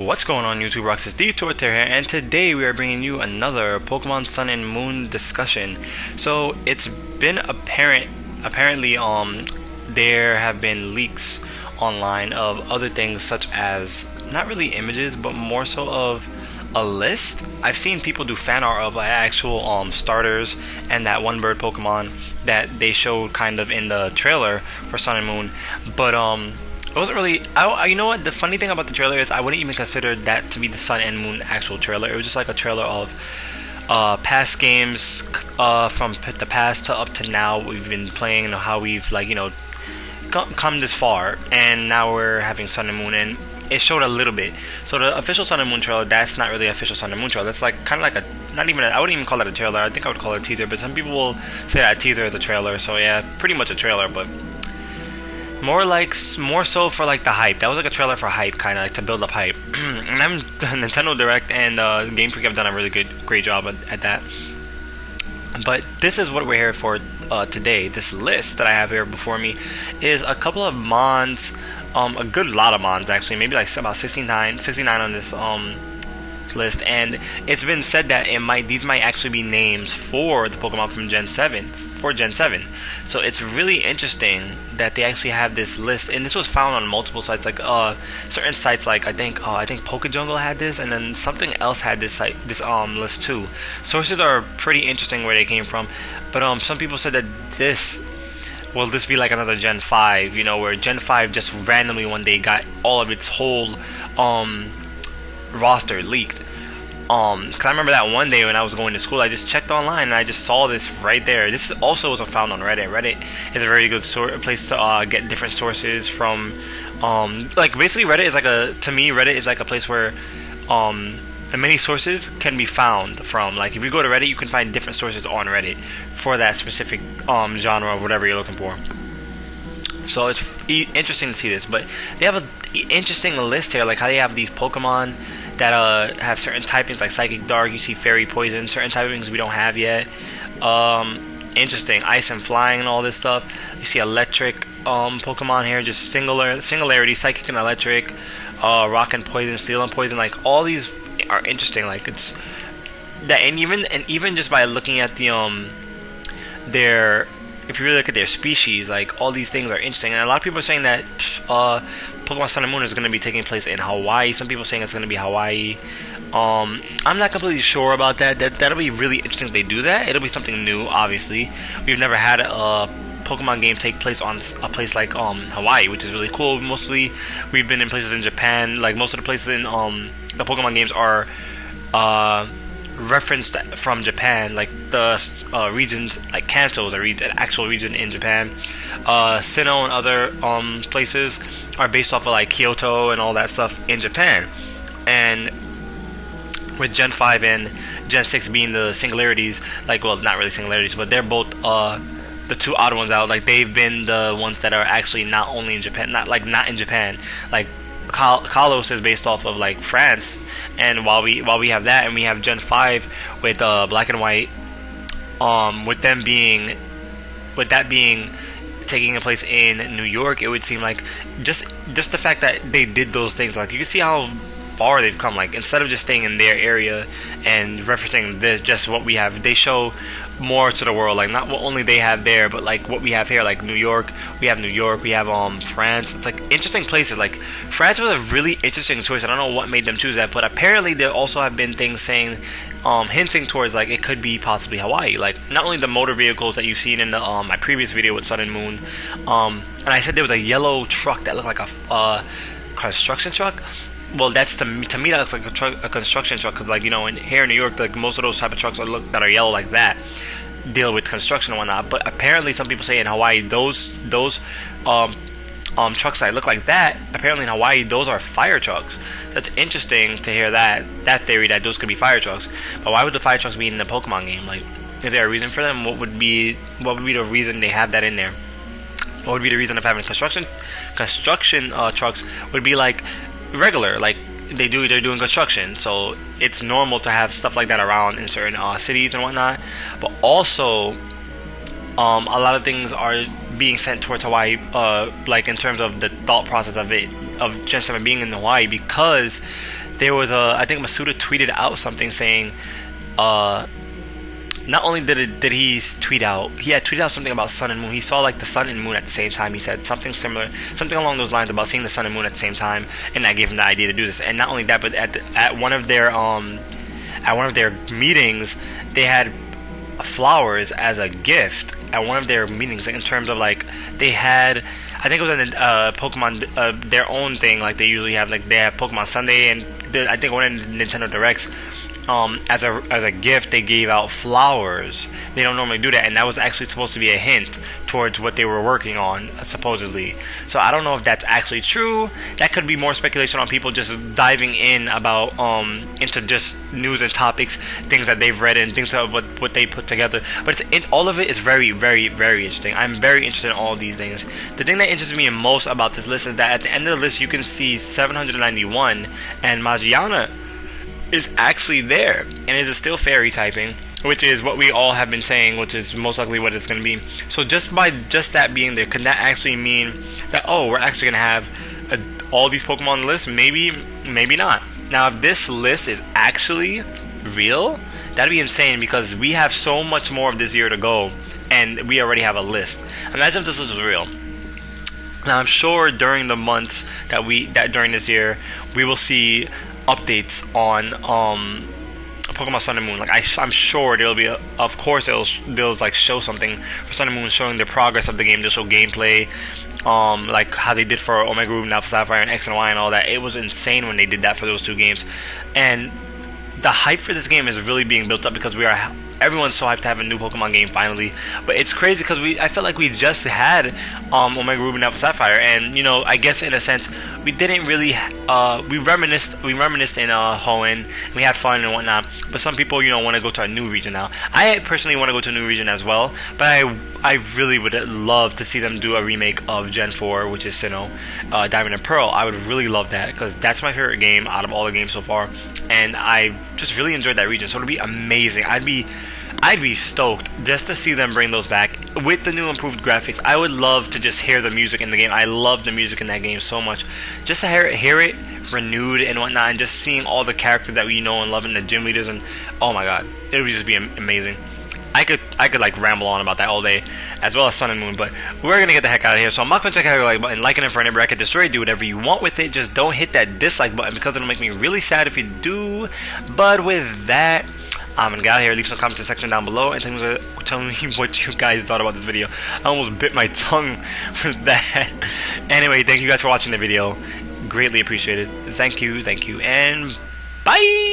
What's going on YouTube? Roxas, the Torterra, and today we are bringing you another Pokemon Sun and Moon discussion. So it's been apparently there have been leaks online of other things such as not really images but more so of a list. I've seen people do fan art of actual starters and that one bird Pokemon that they showed kind of in the trailer for Sun and Moon, but it wasn't really. You know what? The funny thing about the trailer is I wouldn't even consider that to be the Sun and Moon actual trailer. It was just like a trailer of past games from the past to up to now. We've been playing and how we've come this far, and now we're having Sun and Moon, and it showed a little bit. So the official Sun and Moon trailer, that's not really official Sun and Moon trailer. That's like kind of like I wouldn't even call that a trailer. I think I would call it a teaser, but some people will say that a teaser is a trailer. So yeah, pretty much a trailer, but more so for like the hype. That was like a trailer for hype, kind of like to build up hype. And Nintendo Direct and Game Freak have done a really great job at that. But this is what we're here for today. This list that I have here before me is a couple of mons, a good lot of mons actually, maybe like about 69 on this list, and it's been said that these might actually be names for the Pokemon from Gen 7. So it's really interesting that they actually have this list, and this was found on multiple sites, like certain sites, like I think PokeJungle had this, and then something else had this list too. Sources are pretty interesting where they came from, but some people said that this be like another Gen 5, where Gen 5 just randomly one day got all of its whole roster leaked. Cause I remember that one day when I was going to school, I just checked online and I just saw this right there. This also was found on Reddit. Reddit is a very good place to get different sources from. Like basically Reddit is Reddit is like a place where many sources can be found from. Like if you go to Reddit, you can find different sources on Reddit for that specific genre of whatever you're looking for. So it's interesting to see this, but they have an interesting list here, like how they have these Pokemon that have certain typings, like Psychic, Dark. You see Fairy, Poison, certain typings we don't have yet. Interesting, Ice and Flying and all this stuff. You see Electric Pokemon here, just singularity, Psychic and Electric, Rock and Poison, Steel and Poison. Like all these are interesting. Like it's that, and even just by looking at the if you really look at their species, like all these things are interesting. And a lot of people are saying that Pokemon Sun and Moon is going to be taking place in Hawaii. Some people are saying it's going to be Hawaii. I'm not completely sure about that. That'll be really interesting if they do that. It'll be something new, obviously. We've never had a Pokemon game take place on a place like Hawaii, which is really cool. Mostly, we've been in places in Japan. Like most of the places in the Pokemon games are referenced from Japan, like the regions, like Kanto is an actual region in Japan. Sinnoh and other places are based off of like Kyoto and all that stuff in Japan. And with Gen 5 and Gen 6 being the singularities, like, well, not really singularities, but they're both the two odd ones out. Like they've been the ones that are actually not only in Japan, not in Japan. Like Kalos is based off of like France, and while we have that, and we have Gen 5 with Black and White, with that being taking place in New York, it would seem like just the fact that they did those things, like you can see how far they've come. Like instead of just staying in their area and referencing just what we have, they show more to the world, like not what only they have there, but like what we have here. Like New York, we have France. It's like interesting places. Like France was a really interesting choice. I don't know what made them choose that, but apparently there also have been things saying hinting towards like it could be possibly Hawaii. Like not only the motor vehicles that you've seen in the my previous video with Sun and Moon, and I said there was a yellow truck that looked like a construction truck. Well, that's to me that looks like a construction truck, because like here in New York, like most of those type of trucks that are yellow like that deal with construction and whatnot. But apparently some people say in Hawaii those trucks that look like that, apparently in Hawaii those are fire trucks. That's interesting to hear that theory that those could be fire trucks. But why would the fire trucks be in the Pokemon game? Like, is there a reason for them? What would be the reason they have that in there? What would be the reason of having construction trucks? Would be like regular, like they're doing construction, so it's normal to have stuff like that around in certain cities and whatnot. But also a lot of things are being sent towards Hawaii, like in terms of the thought process of Gen 7 being in Hawaii, because there was I think Masuda tweeted out something saying, not only did he tweet out, he had tweeted out something about sun and moon. He saw like the sun and moon at the same time. He said something similar, something along those lines about seeing the sun and moon at the same time, and that gave him the idea to do this. And not only that, but at one of their meetings, they had flowers as a gift at one of their meetings. Like, in terms of like they had, I think it was in Pokemon their own thing. Like they usually have, like they have Pokemon Sunday, and I think one of the Nintendo Directs. As a gift, they gave out flowers. They don't normally do that, and that was actually supposed to be a hint towards what they were working on, supposedly. So I don't know if that's actually true. That could be more speculation on people just diving in about into just news and topics, things that they've read and things of what they put together. But all of it is very, very, very interesting. I'm very interested in all of these things. The thing that interests me most about this list is that at the end of the list, you can see 791, and Magiana is actually there, and it is still fairy typing, which is what we all have been saying, which is most likely what it's going to be. So just by that being there, can that actually mean that, oh, we're actually going to have all these Pokemon lists? Maybe not. Now, if this list is actually real, that'd be insane, because we have so much more of this year to go, and we already have a list. Imagine if this was real. Now, I'm sure during the months that during this year, we will see updates on Pokemon Sun and Moon. Like I'm sure there'll be of course they'll like show something for Sun and Moon, showing the progress of the game. They'll show gameplay, like how they did for Omega Ruby and Alpha Sapphire and X and Y and all that. It was insane when they did that for those two games, and the hype for this game is really being built up because everyone's so hyped to have a new Pokemon game finally. But it's crazy because I felt like we just had Omega Ruby and Alpha Sapphire, and you know, I guess in a sense we didn't really we reminisced in Hoenn. We had fun and whatnot. But some people, you know, want to go to a new region now. I personally want to go to a new region as well, but I really would love to see them do a remake of Gen 4, which is Sinnoh, Diamond and Pearl. I would really love that because that's my favorite game out of all the games so far, and I just really enjoyed that region. So it'd be amazing. I'd be stoked just to see them bring those back with the new improved graphics. I would love to just hear the music in the game. I love the music in that game so much. Just to hear it renewed and whatnot, and just seeing all the characters that we know and love, and the gym leaders, and oh my god, it would just be amazing. I could like ramble on about that all day, as well as Sun and Moon, but we're gonna get the heck out of here. So I'm not gonna check out the like button, liking it for an bracket, destroy it, do whatever you want with it. Just don't hit that dislike button because it'll make me really sad if you do. But with that, I'm gonna get out of here. Leave some comments in the section down below and tell me what you guys thought about this video. I almost bit my tongue for that. Anyway, thank you guys for watching the video. Greatly appreciated. Thank you, and bye!